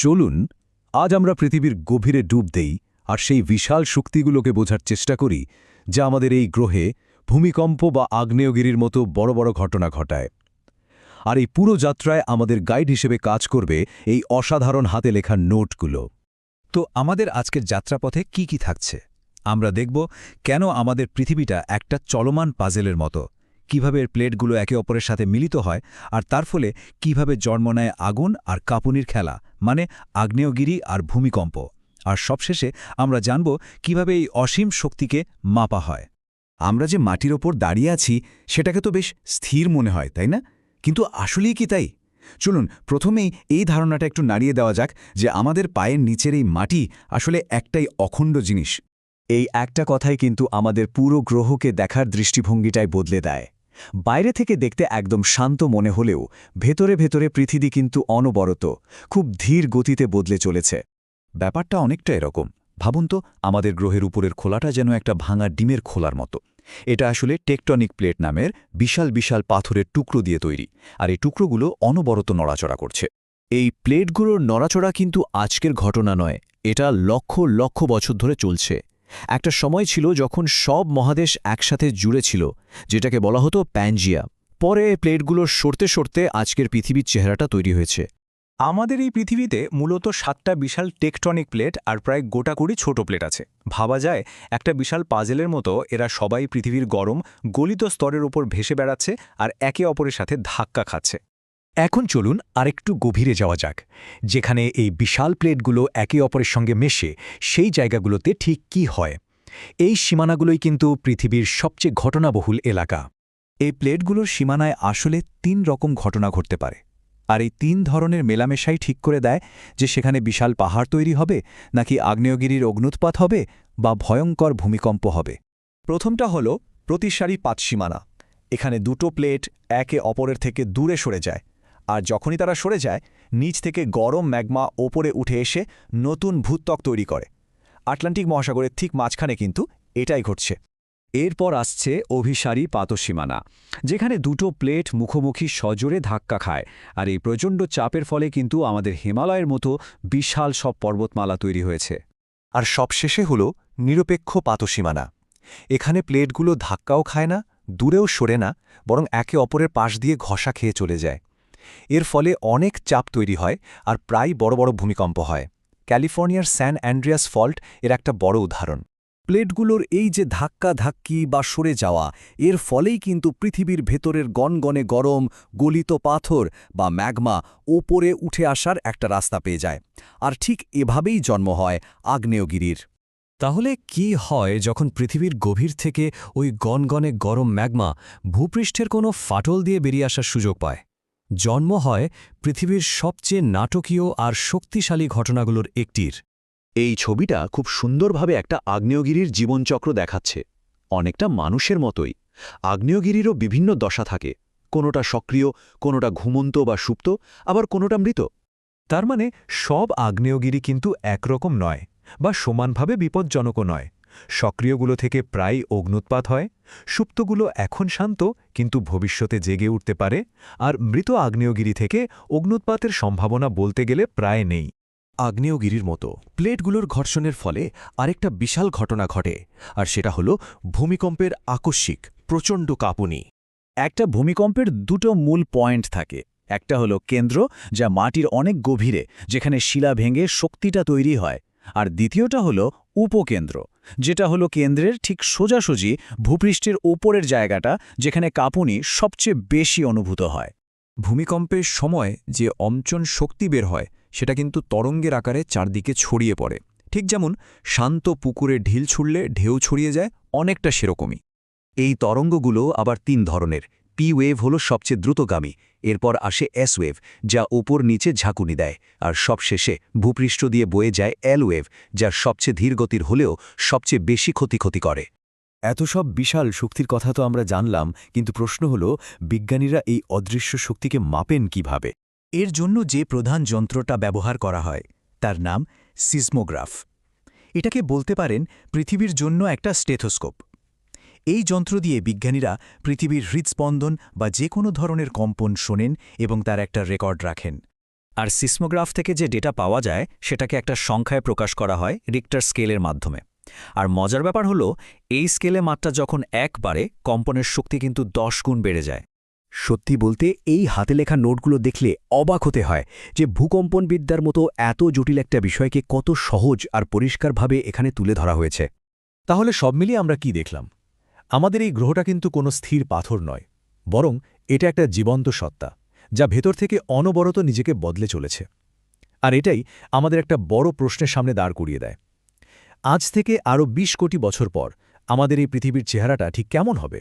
চলুন আজ আমরা পৃথিবীর গভীরে ডুব দেই আর সেই বিশাল শক্তিগুলোকে বোঝার চেষ্টা করি যা আমাদের এই গ্রহে ভূমিকম্প বা আগ্নেয়গিরির মতো বড় বড় ঘটনা ঘটায়। আর এই পুরো যাত্রায় আমাদের গাইড হিসেবে কাজ করবে এই অসাধারণ হাতে লেখা নোটগুলো। তো আমাদের আজকের যাত্রাপথে কি কি থাকছে আমরা দেখব কেন আমাদের পৃথিবীটা একটা চলমান পাজেলের মতো, কিভাবে এর প্লেটগুলো একে অপরের সাথে মিলিত হয় আর তার ফলে কিভাবে জন্ম নেয় আগুন আর কাঁপুনির খেলা, মানে আগ্নেয়গিরি আর ভূমিকম্প। আর সবশেষে আমরা জানব কিভাবে এই অসীম শক্তিকে মাপা হয়। আমরা যে মাটির ওপর দাঁড়িয়ে আছি সেটাকে তো বেশ স্থির মনে হয়, তাই না? কিন্তু আসলেই কি তাই? চলুন প্রথমেই এই ধারণাটা একটু নাড়িয়ে দেওয়া যাক যে আমাদের পায়ের নিচের এই মাটি আসলে একটাই অখণ্ড জিনিস। এই একটা কথাই কিন্তু আমাদের পুরো গ্রহকে দেখার দৃষ্টিভঙ্গিটাই বদলে দেয়। বাইরে থেকে দেখতে একদম শান্ত মনে হলেও ভেতরে ভেতরে পৃথিবী কিন্তু অনবরত, খুব ধীর গতিতে বদলে চলেছে। ব্যাপারটা অনেকটা এরকম, ভাবুন তো, আমাদের গ্রহের উপরের খোলাটা যেন একটা ভাঙা ডিমের খোলার মতো। এটা আসলে টেকটনিক প্লেট নামের বিশাল বিশাল পাথরের টুকরো দিয়ে তৈরি, আর এই টুকরোগুলো অনবরত নড়াচড়া করছে। এই প্লেটগুলোর নড়াচড়া কিন্তু আজকের ঘটনা নয়, এটা লক্ষ লক্ষ বছর ধরে চলছে। একটা সময় ছিল যখন সব মহাদেশ একসাথে জুড়ে ছিল, যেটাকে বলা হতো প্যানজিয়া। পরে প্লেটগুলোর সরতে সরতে আজকের পৃথিবীর চেহারাটা তৈরি হয়েছে। আমাদের এই পৃথিবীতে মূলত 7টা বিশাল টেকটনিক প্লেট আর প্রায় গোটাকুড়ি ছোট প্লেট আছে। ভাবা যায় একটা বিশাল পাজেলের মতো এরা সবাই পৃথিবীর গরম গলিত স্তরের উপর ভেসে বেড়াচ্ছে আর একে অপরের সাথে ধাক্কা খাচ্ছে। এখন চলুন আরেকটু গভীরে যাওয়া যাক, যেখানে এই বিশাল প্লেটগুলো একে অপরের সঙ্গে মেশে সেই জায়গাগুলোতে ঠিক কি হয়। এই সীমানাগুলোই কিন্তু পৃথিবীর সবচেয়ে ঘটনাবহুল এলাকা। এই প্লেটগুলোর সীমানায় আসলে 3 রকম ঘটনা ঘটতে পারে, আর এই 3 ধরনের মেলামেশাই ঠিক করে দেয় যে সেখানে বিশাল পাহাড় তৈরি হবে, নাকি আগ্নেয়গিরির অগ্নুৎপাত হবে, বা ভয়ঙ্কর ভূমিকম্প হবে। প্রথমটা হল প্রতিসারী পাত সীমানা। এখানে দুটো প্লেট একে অপরের থেকে দূরে সরে যায়, আর যখনই তারা সরে যায় নিচ থেকে গরম ম্যাগমা ওপরে উঠে এসে নতুন ভূত্বক তৈরি করে। আটলান্টিক মহাসাগরের ঠিক মাঝখানে কিন্তু এটাই ঘটছে। এরপর আসছে অভিসারী পাতসীমানা, যেখানে দুটো প্লেট মুখোমুখি সজোরে ধাক্কা খায়, আর এই প্রচণ্ড চাপের ফলে কিন্তু আমাদের হিমালয়ের মতো বিশাল সব পর্বতমালা তৈরি হয়েছে। আর সবশেষে হল নিরপেক্ষ পাতসীমানা। এখানে প্লেটগুলো ধাক্কাও খায় না, দূরেও সরে না, বরং একে অপরের পাশ দিয়ে ঘষা খেয়ে চলে যায়। এর ফলে অনেক চাপ তৈরি হয় আর প্রায় বড় বড় ভূমিকম্প হয়। ক্যালিফোর্নিয়ার স্যান অ্যান্ড্রিয়াস ফল্ট এর একটা বড় উদাহরণ। প্লেটগুলোর এই যে ধাক্কি বা সরে যাওয়া, এর ফলেই কিন্তু পৃথিবীর ভেতরের গনগনে গরম গলিত পাথর বা ম্যাগমা ওপরে উঠে আসার একটা রাস্তা পেয়ে যায়। আর ঠিক এভাবেই জন্ম হয় আগ্নেয়গিরির। তাহলে কি হয় যখন পৃথিবীর গভীর থেকে ওই গনগনে গরম ম্যাগমা ভূপৃষ্ঠের কোনো ফাটল দিয়ে বেরিয়ে আসার সুযোগ পায়? জন্ম হয় পৃথিবীর সবচেয়ে নাটকীয় আর শক্তিশালী ঘটনাগুলোর একটির। এই ছবিটা খুব সুন্দরভাবে একটা আগ্নেয়গিরির জীবনচক্র দেখাচ্ছে, অনেকটা মানুষের মতোই। আগ্নেয়গিরিরও বিভিন্ন দশা থাকে, কোনোটা সক্রিয়, কোনোটা ঘুমন্ত বা সুপ্ত, আবার কোনোটা মৃত। তার মানে সব আগ্নেয়গিরি কিন্তু একরকম নয় বা সমানভাবে বিপজ্জনকও নয়। সক্রিয়গুলো থেকে প্রায় অগ্নুৎপাত হয়, সুপ্তগুলো এখন শান্ত কিন্তু ভবিষ্যতে জেগে উঠতে পারে, আর মৃত আগ্নেয়গিরি থেকে অগ্নুৎপাতের সম্ভাবনা বলতে গেলে প্রায় নেই। আগ্নেয়গিরির মতো প্লেটগুলোর ঘর্ষণের ফলে আরেকটা বিশাল ঘটনা ঘটে, আর সেটা হলো ভূমিকম্পের আকস্মিক প্রচণ্ড কাঁপুনি। একটা ভূমিকম্পের দুটো মূল পয়েন্ট থাকে। একটা হলো কেন্দ্র, যা মাটির অনেক গভীরে, যেখানে শিলা ভেঙে শক্তিটা তৈরি হয়। আর দ্বিতীয়টা হলো উপকেন্দ্র, যেটা হলো কেন্দ্রের ঠিক সোজাসুজি ভূপৃষ্ঠের ওপরের জায়গাটা, যেখানে কাঁপুনি সবচেয়ে বেশি অনুভূত হয়। ভূমিকম্পের সময় যে অমচন শক্তি বের হয় সেটা কিন্তু তরঙ্গের আকারে চারদিকে ছড়িয়ে পড়ে, ঠিক যেমন শান্ত পুকুরে ঢিল ছুড়লে ঢেউ ছড়িয়ে যায়, অনেকটা সেরকমই। এই তরঙ্গগুলো আবার 3 ধরনের। পি ওয়েভ হলো সবচেয়ে দ্রুতগামী, এরপর আসে এস ওয়েভ, যা ওপর নিচে ঝাঁকুনি দেয়, আর সবশেষে ভূপৃষ্ঠ দিয়ে বয়ে যায় এল ওয়েভ, যা সবচেয়ে ধীরগতির হলেও সবচেয়ে বেশি ক্ষতি করে। এত সব বিশাল শক্তির কথা তো আমরা জানলাম, কিন্তু প্রশ্ন হলো বিজ্ঞানীরা এই অদৃশ্য শক্তিকে মাপেন কিভাবে? এর জন্য যে প্রধান যন্ত্রটা ব্যবহার করা হয় তার নাম সিসমোগ্রাফ। এটাকে বলতে পারেন পৃথিবীর জন্য একটা স্টেথোস্কোপ। এই যন্ত্র দিয়ে বিজ্ঞানীরা পৃথিবীর হৃদস্পন্দন বা যে কোনো ধরনের কম্পন শোনেন এবং তার একটা রেকর্ড রাখেন। আর সিসমোগ্রাফ থেকে যে ডেটা পাওয়া যায় সেটাকে একটা সংখ্যায় প্রকাশ করা হয় রিক্টার স্কেলের মাধ্যমে। আর মজার ব্যাপার হলো, এই স্কেলে মাত্রা যখন 1 বাড়ে, কম্পনের শক্তি কিন্তু 10 গুণ বেড়ে যায়। সত্যি বলতে এই হাতে লেখা নোটগুলো দেখলে অবাক হতে হয় যে ভূকম্পনবিদ্যার মতো এত জটিল একটা বিষয়কে কত সহজ আর পরিষ্কারভাবে এখানে তুলে ধরা হয়েছে। তাহলে সব মিলিয়ে আমরা কি দেখলাম? আমাদের এই গ্রহটা কিন্তু কোনো স্থির পাথর নয়, বরং এটা একটা জীবন্ত সত্তা, যা ভেতর থেকে অনবরত নিজেকে বদলে চলেছে। আর এটাই আমাদের একটা বড় প্রশ্নের সামনে দাঁড় করিয়ে দেয়। আজ থেকে আরও 20 কোটি বছর পর আমাদের এই পৃথিবীর চেহারাটা ঠিক কেমন হবে?